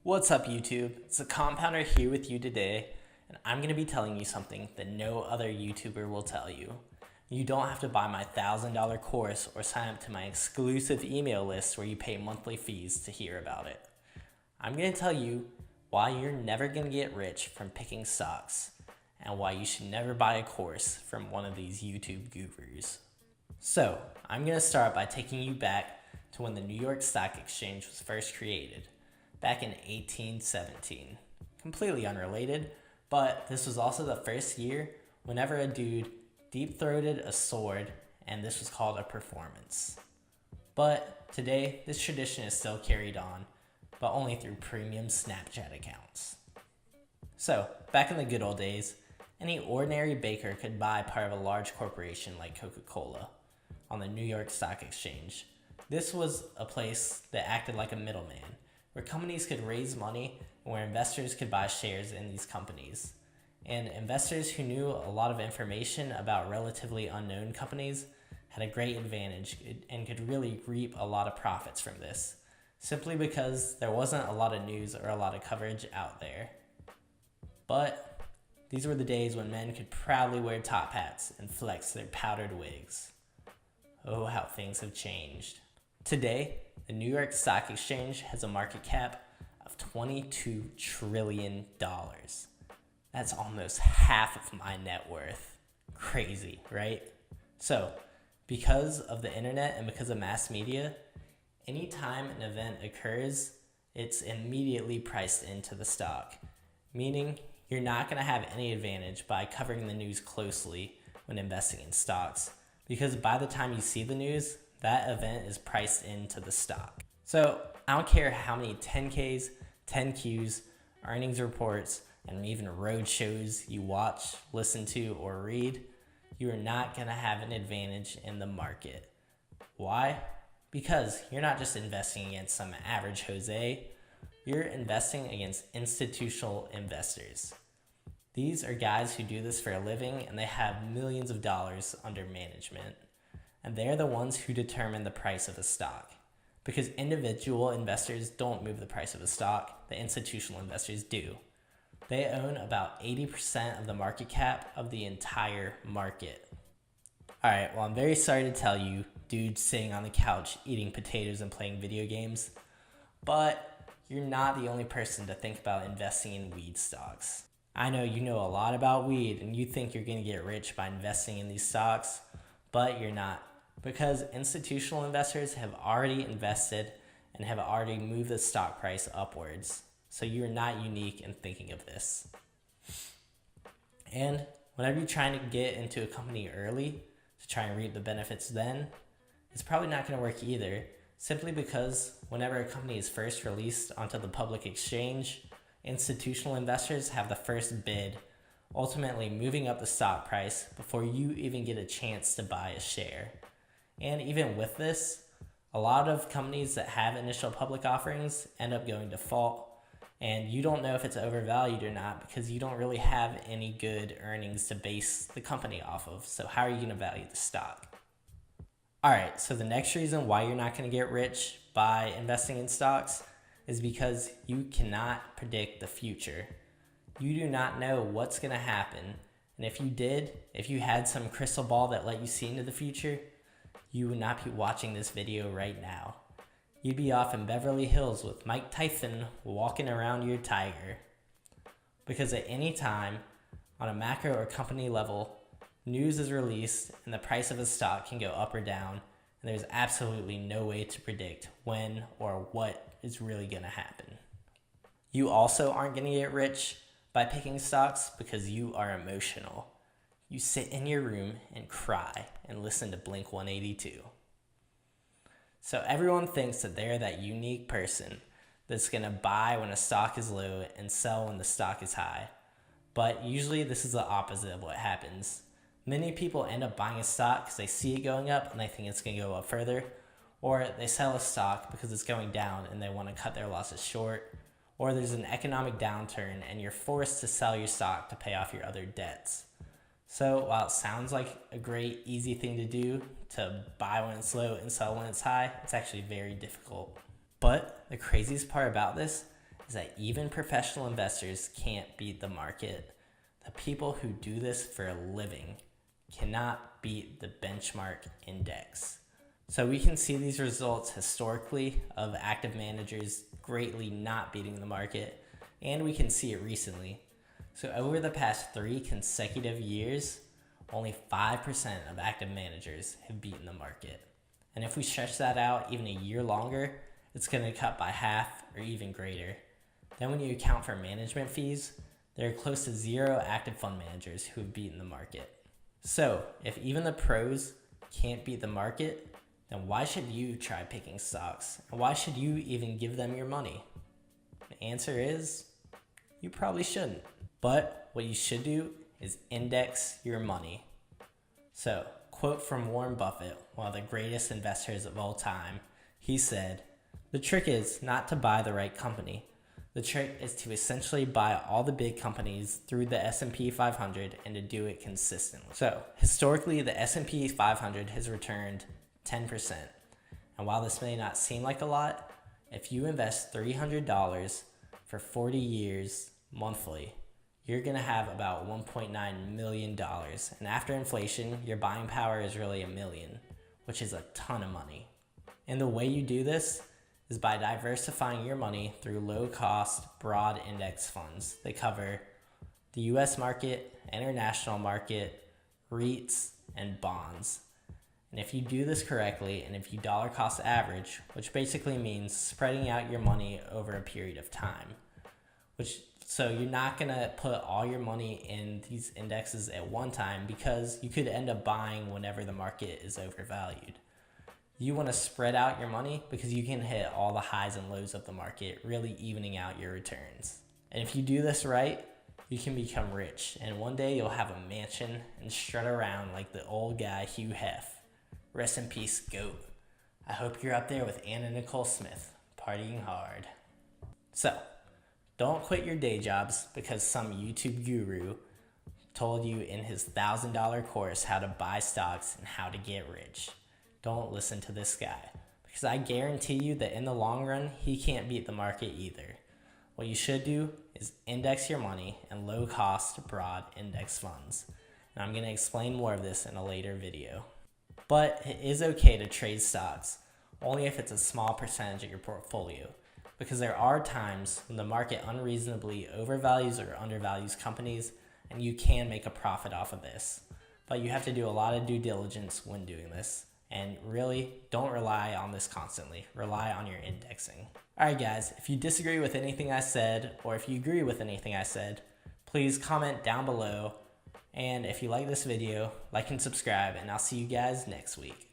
What's up, YouTube? It's the Compounder here with you today, and I'm going to be telling you something that no other YouTuber will tell you. You don't have to buy my $1,000 course or sign up to my exclusive email list where you pay monthly fees to hear about it. I'm going to tell you why you're never going to get rich from picking stocks and why you should never buy a course from one of these YouTube gurus. So, I'm going to start by taking you back to when the New York Stock Exchange was first created, back in 1817. Completely unrelated, but this was also the first year whenever a dude deep-throated a sword, and this was called a performance. But today, this tradition is still carried on, but only through premium Snapchat accounts. So, back in the good old days, any ordinary baker could buy part of a large corporation like Coca-Cola on the New York Stock Exchange. This was a place that acted like a middleman, where companies could raise money and where investors could buy shares in these companies. And investors who knew a lot of information about relatively unknown companies had a great advantage and could really reap a lot of profits from this, simply because there wasn't a lot of news or a lot of coverage out there. But these were the days when men could proudly wear top hats and flex their powdered wigs. Oh, how things have changed. Today, the New York Stock Exchange has a market cap of $22 trillion. That's almost half of my net worth. Crazy, right? So, because of the internet and because of mass media, anytime an event occurs, it's immediately priced into the stock, meaning you're not going to have any advantage by covering the news closely when investing in stocks, because by the time you see the news, that event is priced into the stock. So I don't care how many 10Ks, 10Qs, earnings reports, and even road shows you watch, listen to, or read, you are not going to have an advantage in the market. Why? Because you're not just investing against some average Jose, you're investing against institutional investors. These are guys who do this for a living and they have millions of dollars under management. And they're the ones who determine the price of a stock. Because individual investors don't move the price of a stock, the institutional investors do. They own about 80% of the market cap of the entire market. Alright, well, I'm very sorry to tell you, dude sitting on the couch eating potatoes and playing video games, but you're not the only person to think about investing in weed stocks. I know you know a lot about weed and you think you're going to get rich by investing in these stocks, but you're not. Because institutional investors have already invested and have already moved the stock price upwards. So you're not unique in thinking of this. And whenever you're trying to get into a company early to try and reap the benefits then, it's probably not going to work either, simply because whenever a company is first released onto the public exchange, institutional investors have the first bid, ultimately moving up the stock price before you even get a chance to buy a share. And even with this, a lot of companies that have initial public offerings end up going default, and you don't know if it's overvalued or not because you don't really have any good earnings to base the company off of. So how are you going to value the stock? Alright, so the next reason why you're not going to get rich by investing in stocks is because you cannot predict the future. You do not know what's going to happen, and if you did, if you had some crystal ball that let you see into the future, you would not be watching this video right now. You'd be off in Beverly Hills with Mike Tyson walking around your tiger. Because at any time, on a macro or company level, news is released and the price of a stock can go up or down, and there's absolutely no way to predict when or what is really going to happen. You also aren't going to get rich by picking stocks because you are emotional. You sit in your room and cry and listen to Blink 182. So everyone thinks that they're that unique person that's going to buy when a stock is low and sell when the stock is high. But usually this is the opposite of what happens. Many people end up buying a stock because they see it going up and they think it's going to go up further. Or they sell a stock because it's going down and they want to cut their losses short. Or there's an economic downturn and you're forced to sell your stock to pay off your other debts. So while it sounds like a great, easy thing to do, to buy when it's low and sell when it's high, it's actually very difficult. But the craziest part about this is that even professional investors can't beat the market. The people who do this for a living cannot beat the benchmark index. So we can see these results historically of active managers greatly not beating the market, and we can see it recently. So over the past 3 consecutive years, only 5% of active managers have beaten the market. And if we stretch that out even a year longer, it's going to cut by half or even greater. Then when you account for management fees, there are close to 0 active fund managers who have beaten the market. So if even the pros can't beat the market, then why should you try picking stocks? And why should you even give them your money? The answer is, you probably shouldn't. But what you should do is index your money. So, quote from Warren Buffett, one of the greatest investors of all time, he said, "The trick is not to buy the right company. The trick is to essentially buy all the big companies through the S&P 500 and to do it consistently." So, historically, the S&P 500 has returned 10%. And while this may not seem like a lot, if you invest $300 for 40 years monthly, you're going to have about $1.9 million. And after inflation, your buying power is really $1 million, which is a ton of money. And the way you do this is by diversifying your money through low-cost, broad index funds. They cover the US market, international market, REITs, and bonds. And if you do this correctly, and if you dollar cost average, which basically means spreading out your money over a period of time, so you're not going to put all your money in these indexes at one time because you could end up buying whenever the market is overvalued. You want to spread out your money because you can hit all the highs and lows of the market, really evening out your returns. And if you do this right, you can become rich. And one day you'll have a mansion and strut around like the old guy Hugh Hef. Rest in peace, GOAT. I hope you're up there with Anna Nicole Smith, partying hard. So, don't quit your day jobs because some YouTube guru told you in his $1,000 course how to buy stocks and how to get rich. Don't listen to this guy because I guarantee you that in the long run, he can't beat the market either. What you should do is index your money in low-cost, broad index funds. And I'm going to explain more of this in a later video. But it is okay to trade stocks, only if it's a small percentage of your portfolio. Because there are times when the market unreasonably overvalues or undervalues companies, and you can make a profit off of this. But you have to do a lot of due diligence when doing this. And really, don't rely on this constantly. Rely on your indexing. Alright guys, if you disagree with anything I said, or if you agree with anything I said, please comment down below. And if you like this video, like and subscribe, and I'll see you guys next week.